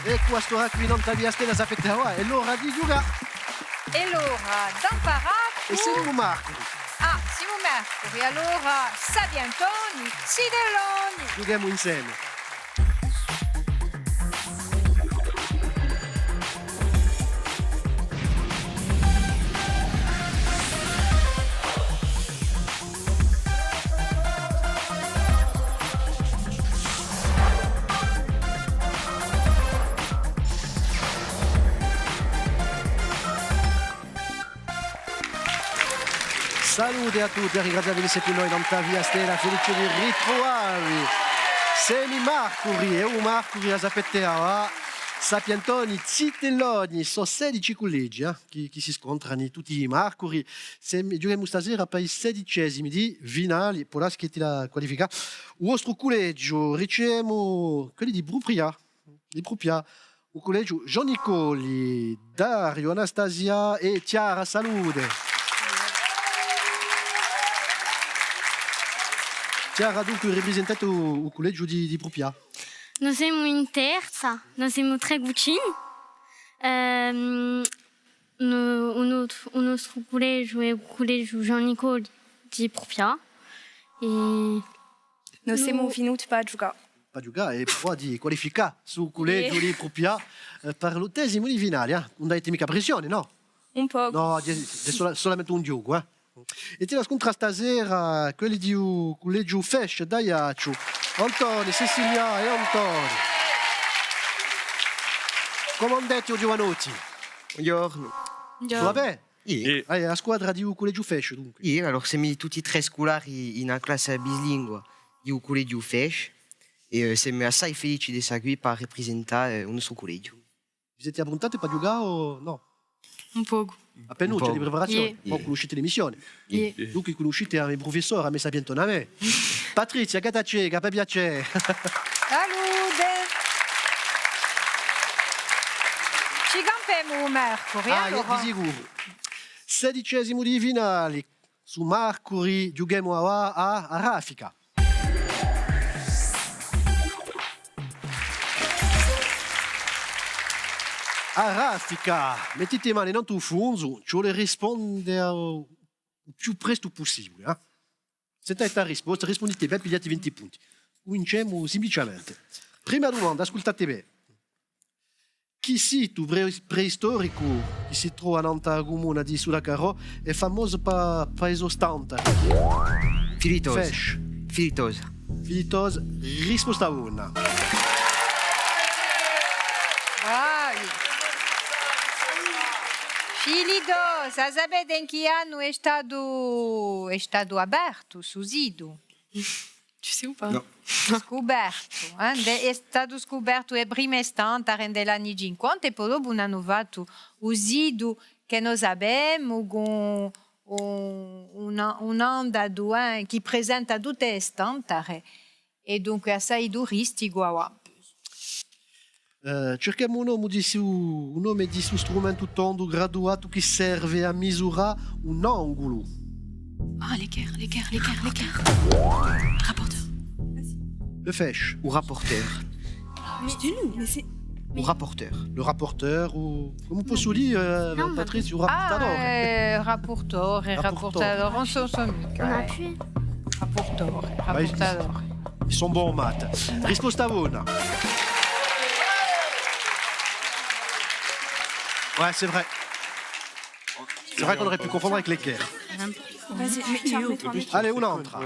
E questo qui non ti stella sapete è l'ora di giocare. E l'ora d'imparare. E siamo Marco. Ah, siamo Mercury. Allora, Sabiantoni, Sidelloni. Giochiamo insieme. Salute a tutti, ringraziamo di essere qui noi da Via Stella, felice di ritrovarvi. Semi Marcuri e un Marcuri a Zapettea, Sapiantoni, Zitelloni, sono 16 collegi che si scontrano, tutti i Marcuri. Giochiamo stasera per i 16esimi di finali, per la che ti la qualifica. Il vostro collegio riceviamo quelli di Brupria, il collegio Gian Nicoli, Dario, Anastasia e Chiara, salute. Chiara, dunque rappresentate il collegio di Brupia. Noi siamo in terza, noi siamo tre cucine. Un nostro collegio è il collegio Gian Nicoli di Brupia. Noi siamo venuti per giocare. Per giocare e poi di qualificare sul collegio di Brupia per l'8esimo di finale. Non avete mica pressione, no? Un po'. No, è solamente un gioco. E ti la scontra stasera quelli di collegio Fesch, Daiaccio, Antonio, Cecilia e Antonio. Come hanno detto Giovanotti? Buongiorno. Va bene? Sì. La squadra di collegio Fesch, dunque. Sì, allora siamo tutti e tre scolari in una classe bislingua di collegio Fesch e siamo assai felici di essere qui per rappresentare il nostro collegio. Vi siete appuntati per giocare o no? Un po'. Appena c'è di preparazione, Yeah. poi conoscete le missioni. Yeah. Dunque conoscete i professori, a me Sapientone a me. Patrizia, che ti che piace? Salute. Ci campiamo Mercury. Allora. Di sicuro. 16esimo di finale su Marcuri, giochiamo a Raffica. A Raffica, mettete le mani non tu funzo, ci vuole rispondere il più presto possibile. Se te la risposta, rispondete bene, pigliate 20 punti. Vinciamo semplicemente. Prima domanda, ascoltate bene. Chi sito preistorico che si trova nella comune di Sulacarò è famoso per esostante? Filitosa. Fesch. Filitosa. Filitosa, risposta 1. Bravi. Filidos, sapete in che anno è stato aperto, Susido? Tu sais ou pas? No. Scoperto, è stato scoperto le prime istanze degli anni 50 e poi dopo hanno fatto un sito che noi abbiamo con un'onda che presenta tutte le istanze e dunque assai turistico. Cerchiamo un nome di suo strumento tondo graduato che serve a misurare un angolo. Ah, l'équerre. Rapporteur. Le Fesch. Ou rapporteur. Mais dis-nous, mais c'est. Ou rapporteur. Le rapporteur, ou come posso dire, Patrice, il rapportatore. Rapportore, rapportatore, non sono mica. On a pu. Rapportatore. Ils sont bons en maths. Risposta 1. Ouais, c'est vrai. C'est vrai qu'on aurait pu confondre avec l'équerre. Vas-y, mais tiens, mets-toi. Allez, un'altra.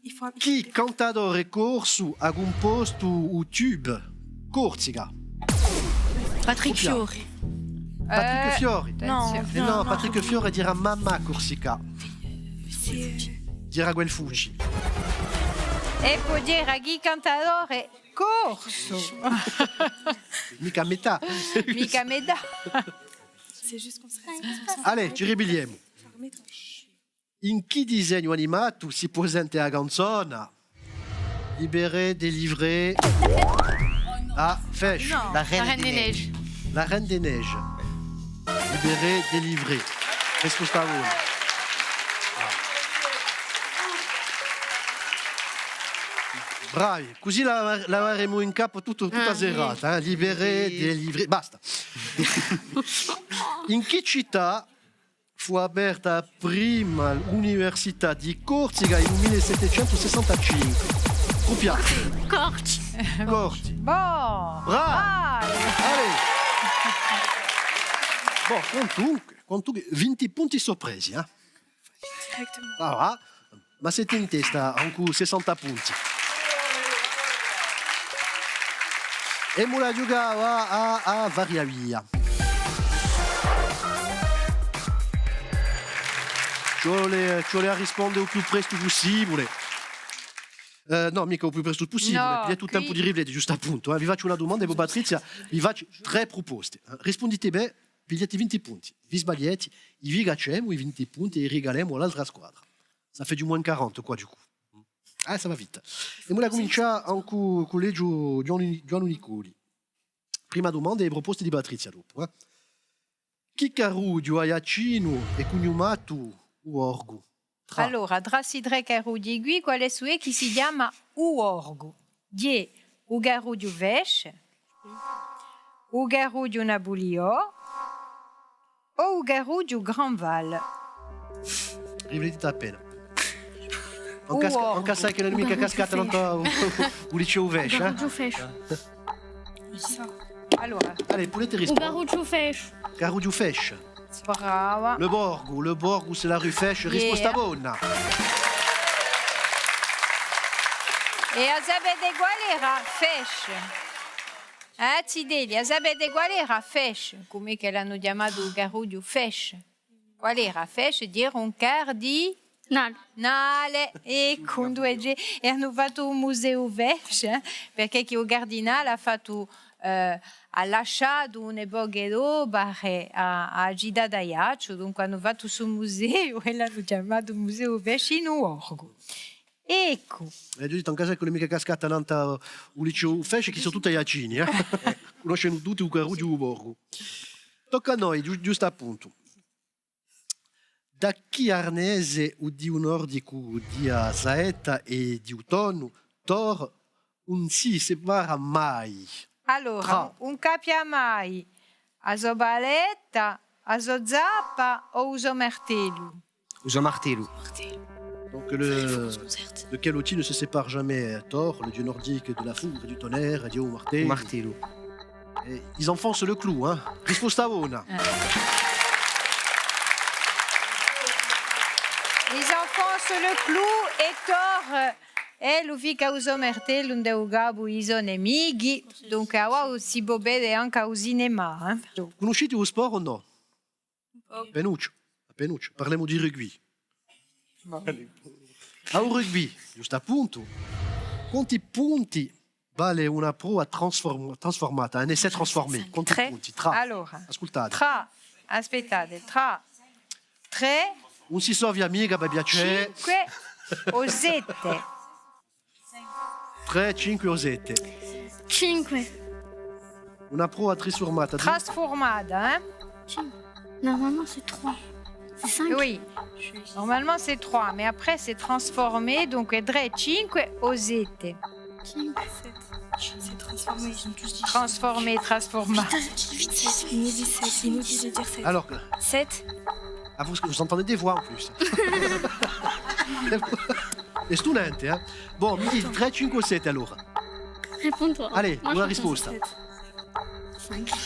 Il faut. Chi cantatore corso ha composto un tube? Corsica. Patrick Fiori. Patrick Fiori. Non. No, Patrick Fiori dirà mamma Corsica. C'est. Dirà Guelfucci. E può dire a chi cantatore corso. Mica a metà. Mica metà. C'est juste comme ça. Allez, ci ribelliamo. In chi disegno animato si presenta la canzone? Libéré, délivré. Ah, Fesch. La Reine des Neiges. La Reine des Neiges. Libéré, délivré. Risposta 1. Bravi, così lavoreremo in capo tutta serata, libere, delivré, basta. In che città fu aperta la prima università di Corsica nel 1765? Rupià. Corti. Corti. Bon. Bravo. Vai. Allez. Bon, quantunque 20 punti sorpresi, eh? Directement. Ah, ma siete in testa, anche 60 punti. E la giocava a Variavia. Ci vuole rispondere il più presto possibile. No, mica il più presto possibile. No, Pigliate tutto il tempo di riflettere, giusto appunto. Vi faccio una domanda e voi, Patrizia, vi faccio 3 proposte. Rispondete bene, pigliate 20 punti. Vi sbagliate, vi gacciamo i 20 punti e regaliamo all'altra squadra. Ça fait du moins 40, quoi, du coup. Ah, ça va vite. E ora comincia anche con il collegio Gianni Nicoli. Prima domanda e proposte di Patrizia dopo. Chi carudio aiacino e cugnumato uorgo? Allora, drasidre carudie quale sue che si chiama uorgo. Die o garudio vesce, o garudio nabulio o o garudio granval. Riflettete appena. Anche sai che non è mica cascata un liceo vesce, eh? Garudio fecho. Allora, Allez, potete O rispondere. garudio fecho. Carudio Fesch. brava. Le Borgo, c'est la rue Fesch. Risposta buona. E a sapete qual era fesce? Tideli, a sapete qual era fesce? Come che l'hanno chiamato garudio fesce? Qual era fesce? Dire un cardinale. E con 2G e hanno fatto un museo vesce perché che il cardinale ha fatto ha lasciato un'epoca dopo a Gida d'Aiaccio, dunque hanno fatto su museo e l'hanno chiamato Museo Vesce in Uorgo. Ecco. E giusto, anche sai che non è mica cascata un liceo Fesch, che sono tutti aiacini, eh? Conoscono tutti il Carudio e il Borgo. Tocca a noi, giusto appunto. Da chi arnese o di un nordico di saetta e di autunno, Thor non si separa mai. Allora, un capiamai, a zobaletta, a zozappa o uso martello? Uso martello. Donc lequel outil ne se sépare jamais. Thor, le dieu nordique de la foudre et du tonnerre, dieu au martello. Martello. Et ils enfoncent le clou, hein. Risposta buona. Ils enfoncent le clou et Thor lo fica uso martello de ugabu iso nemighi, dunque awa si bobede anche a cinema. Conoscete lo sport o no? Penuccio. Parliamo di rugby. Al rugby, giusto appunto, quanti punti vale una prova trasformata, un essere trasformé? Quanti punti? Allora, Ascoltate. aspettate, 3, Non si sovia mica per piacere. 5 o 7. 3, 5 o 7. 5. Una prova trasformata. Trasformata, hein? Normalement, c'est 3. C'est 5. Oui. Normalement, c'est 3, mais après, c'est transformé, donc 3, 5 o 7. 5. C'est transformé, ils ont tous dit. Transformé, transformata. Ils nous disent 7, ils nous disent de dire 7. Alors, 7. ah, vous entendez des voix en plus. È stunante, eh? Bon, mi dite 3, 5 o 7 allora. Réponds-toi. Allez, Moi, una je risposta. 5.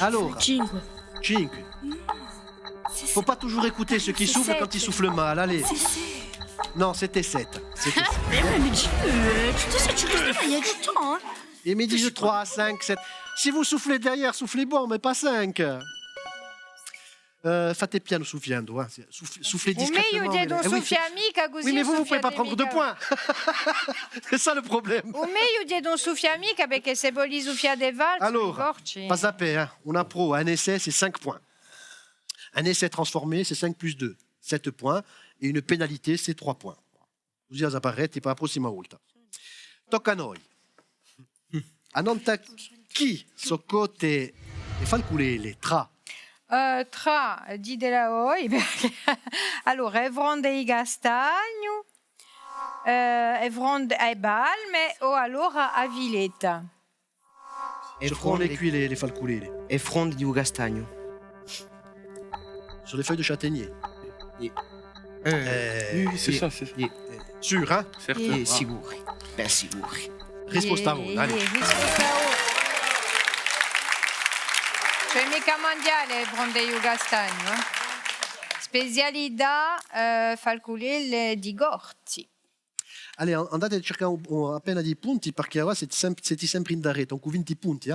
Allora, 5. 5. Faut pas toujours écouter ceux qui soufflent quand ils soufflent mal. Allez. Non, c'était 7. C'était 7. Mais tu sais, tu restes il y a du temps. Hein. Et me disent 3, 5, 7. Si vous soufflez derrière, soufflez bon, mais pas 5. Fate piano soufflando. Hein. Soufflez O discrètement. meglio di non soffia mica così. Oui, mais vous ne pouvez soffiate pas prendre 2 mica. points. C'est ça le problème. O meglio di non soffia mica perché se voi soffiate valse, Alors, porci. pas à paix. Hein. On a pro. Un essai, c'est 5 points. Un essai transformé, c'est 5 plus 2. 7 points. Et une pénalité, c'est 3 points. Così a zaparrete per la prossima volta. Tocca a noi. Ananta chi soccote e fa il culele tra Tra di della oi, perché allora Evron dei Gastagno, e fronde a Balme o allora a Villetta? E Je prends qui les falcoulés. E fronde di Ugastagno. Sur les feuilles de châtaignier. Oui, c'est ça, c'est ça. Sûr, hein? Certo. E sicuri. Ben sicuri. Rispostavone, allez. Rispostavone. Cioè mica mondiale fronde Ugastagno. Specialità falculele di Gorzi. Allez, andate a cercare appena dei punti perché ora siete sempre in rete, con 20 punti,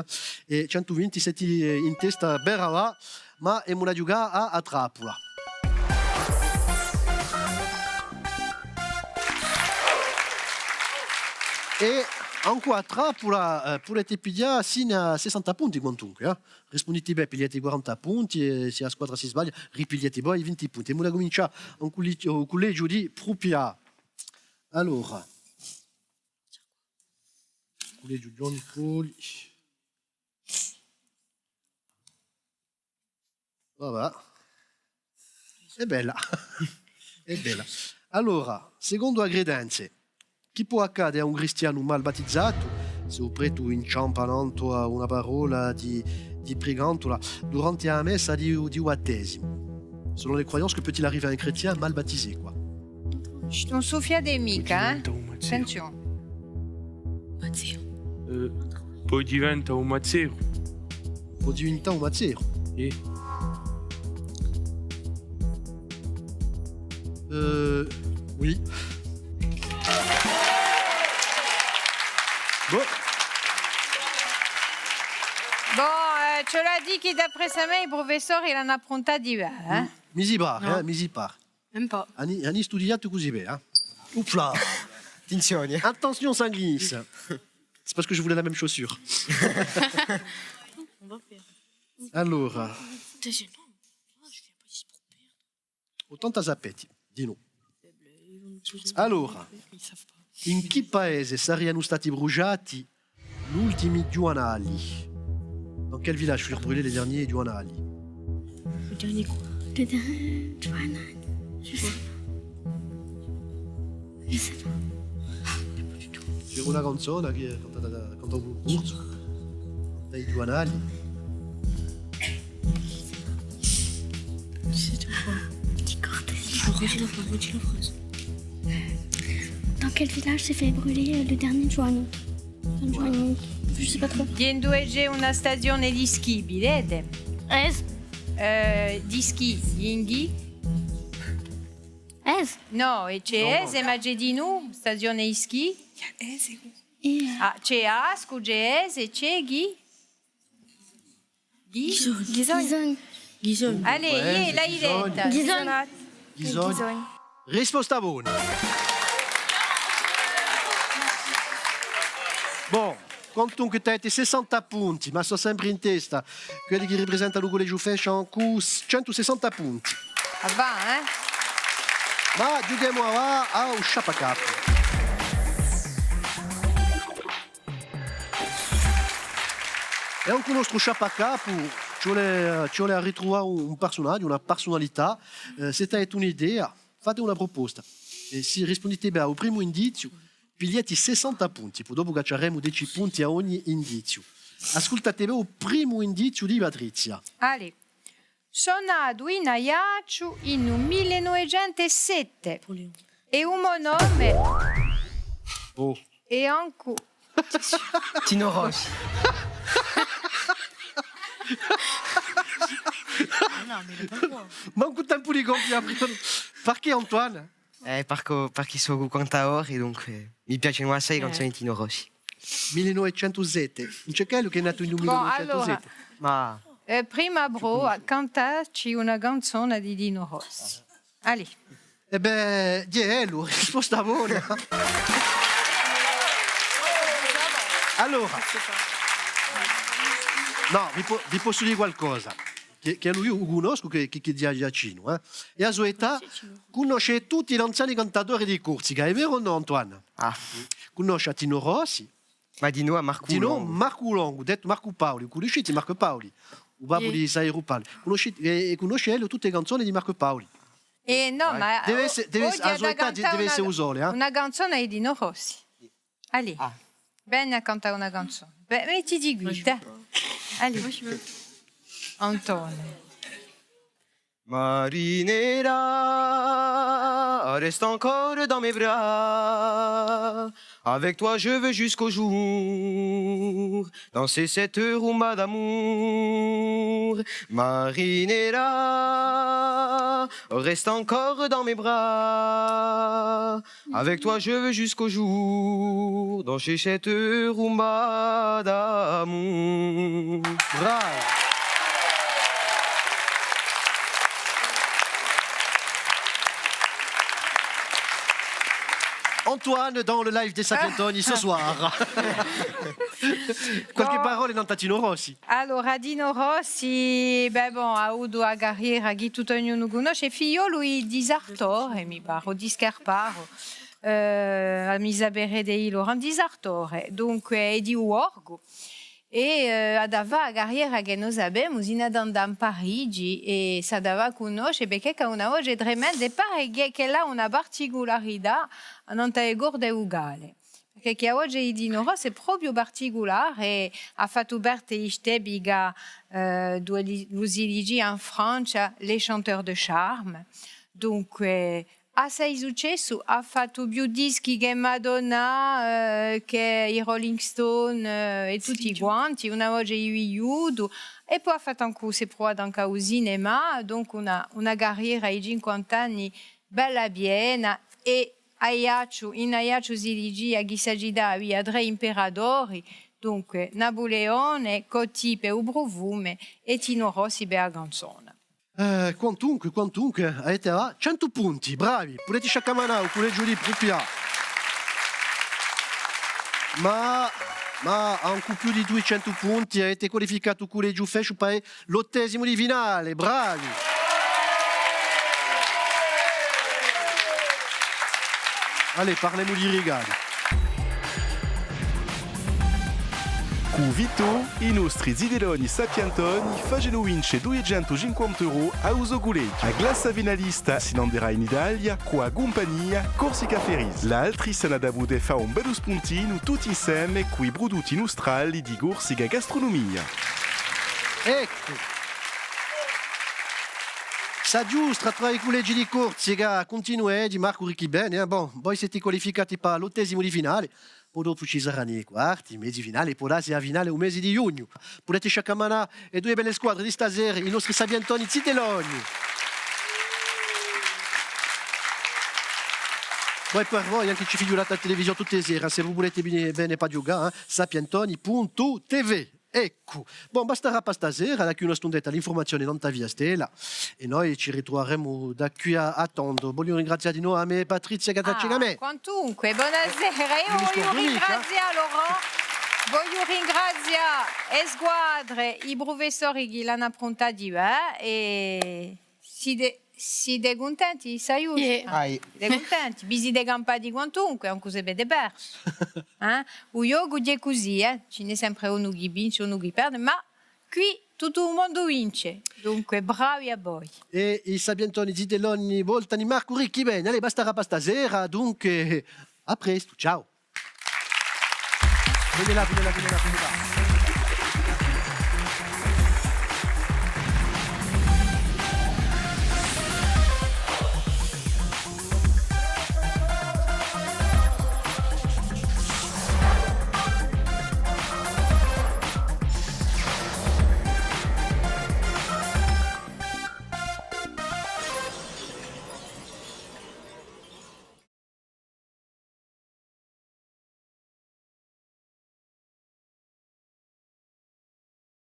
e 120 siete in testa Berava, ma è una giocata a trappola. E anche a trappola potete pigliare sino a 60 punti quantunque. Rispondete bene, pigliate 40 punti e se la squadra si sbaglia ripigliate poi i 20 punti. E ora cominciare un collegio di Prupia. Allora, collegio Johnny Cole. Vabbè, è bella, è bella. Allora, secondo aggredenze, chi può accadere a un cristiano mal battezzato se un prete inciampa a una parola di pregantola durante la messa di battesimo? Selon les croyances, que peut-il arriver à un chrétien mal baptisé, quoi? Non soffiate mica, Diventa un mazzero. Attenzione. Poi diventa un mazzero. Può diventare un mazzero. Oui. Bon. Bon, ce l'ha dit che d'après sa main, il professore il en ha approntati bene. Misi bar, misi par. Même pas. Hanno studiato così bene, Oupla. Attenzione. Attention, ça glisse. C'est parce que je voulais la même chaussure. On va faire. Allora, Putain, c'est non. Je viens pas ici pour perdre. autant a zappetti, di no. Allora, Ils savent pas. in che paese sarebbero stati bruciati gli ultimi giornali? Dans quel village furent brûlés les derniers giornali? Le dernier quoi? Le dernier, Johanna, je sais pas. Je sais pas. C'era una canzone che cantata un corso dai giornali. C'est quoi? Petit cortège. Redis la phrase. Dans quel village s'est fait brûler le dernier Johanna? Je sais pas trop. Dienduege una stagione di ski, vedete? Ez. Di ski, Inghi? Ez. No, e c'è Ese, ma c'è di nu, stagione di ski? Et Ah, c'è Asco, c'è Ese, c'è Ghi? Ghi? Gizon. Guizon. Allez, l'hai detta. Ghisone. Bisogna. Risposta buona. Bon, conto che avete 60 punti, ma sono sempre in testa. Quelli che rappresentano il collegio fashion con 160 punti. Ah, va, Ma giochiamo a un sciapacapo. E anche il nostro sciapacapo ci vuole ritrovare un personaggio, una personalità. Se avete un'idea, fate una proposta. E se rispondete bene al primo indizio, pigliate 60 punti. Poi dopo cacceremo 10 punti a ogni indizio. Ascoltate bene il primo indizio di Patrizia. allez. Sono nato in Ajaccio in 1907 e un nome Oh. e anche Tino Rossi. Non, mais il est pas loin. Manque de tempo di compia. Perché Antoine? Perché sono cantaore e dunque mi piacciono assai le canzoni di Tino Rossi. 1907. Non c'è quello che è nato in Bon, 1907. Ma prima bro a cantarci una canzone di Dino Rossi. Allez. E beh, Diello, risposta buona. Allora, no, vi posso dire qualcosa. Che lui io conosco che è di Giacino. E a sua età conosce tutti gli anziani cantatori di Corsica, è vero o no, Antoine? Conosce Tino Rossi, ma Dino a Marco Tino Longo. Marco Longo, detto Marco Paoli. Conoscete Marco Paoli? Il babbo di Sairo Paoli. Conosce tutte le canzoni di Marco Paoli. E no, ma Deve essere, oggi a sua da età cantare deve essere usole, eh? una canzone ai Dino Rossi. Allez, vieni a cantare una canzone. Metti di guida. Allez, Antonio. Marinera, reste encore dans mes bras. Avec toi, je veux jusqu'au jour danser cette rumba d'amour. Marinera, reste encore dans mes bras. Avec toi, je veux jusqu'au jour danser cette rumba d'amour. Bravo. Antoine dans le live des Sapientoni ce soir. Qualche parole dans Tatino Rossi. Allora, Dino Rossi, beh, bon, ha avuto a carriera che tutto ognuno conosce, figlio lui di Sartore, mi pare, di Scarparo, a Misabere dei Laurent di Sartore, dunque, e di Uorgo. E aveva a carriera che noi sappiamo, in andando a Parigi, e si dava conoscere perché è una voce tremenda, e pare che là una particolarità non è gorda e uguale. Perché oggi di Nora è proprio particolare e ha fatto parte di Stebiga dove usiligi in Francia les chanteurs de charme. Dunque, assai successo, ha fatto più dischi che Madonna, che i Rolling Stone e tutti quanti, una voce di aiuto. E poi ha fatto anche prove anche al cinema, dunque una carriera di 50 anni bella piena e in Aiaccio si dice che si a tre imperatori, dunque Napoleone, Cotti per il profumo e Tino Rossi per la canzone. Quantunque, avete 100 punti, bravi, potete sciaccamanare, potete giudicare proprio. Ma anche più di 200 punti, avete qualificato con le Giuffesci per l'8° di finale, bravi. Allez, parliamo di regali. Cu Vito, i nostri zideloni sapientoni facendo vincere 250 euro a Usogulei. A glassa finalista si andrà in Italia con la compagnia Corsica Ferries. La altrissa ha dovuto fare un bello spuntino tutti insieme con i prodotti nostrali di Corsica Gastronomia. Ecco. Sa giusta tra i collegi di Corsica continua di Marco Ricchi bene. Bon, voi siete qualificati per l'8° di finale. Poi dopo ci saranno i quarti, i mesi finali, poi là si a finale un mese di giugno. Potete sciaccamanare e due belle squadre di stasera, i nostri Sapientoni Ziteloni. Poi per voi anche ci figurate a televisione tutte le sere, se voi volete bene per giocare, sapientoni.tv. Ecco, bon, basterà per stasera, da qui una stondetta l'informazione non via Stella e noi ci ritroveremo da qui a tondo. Voglio ringraziare di nuovo a me Patrizia Catacina. Quantunque, buonasera, io voglio ringraziare Laurent, voglio ringraziare le squadre, i professori che l'hanno approntati e siete contenti, sai? Siete contenti, siete campati quantunque, anche se avete perso. O yoga è così, ce n'è sempre uno che vince, uno che perde, ma qui tutto il mondo vince, dunque bravi a voi. E i Sapientoni Ziteloni voltano Marco Ricchi bene, allora basterà per stasera, dunque a presto, ciao. Vieni là.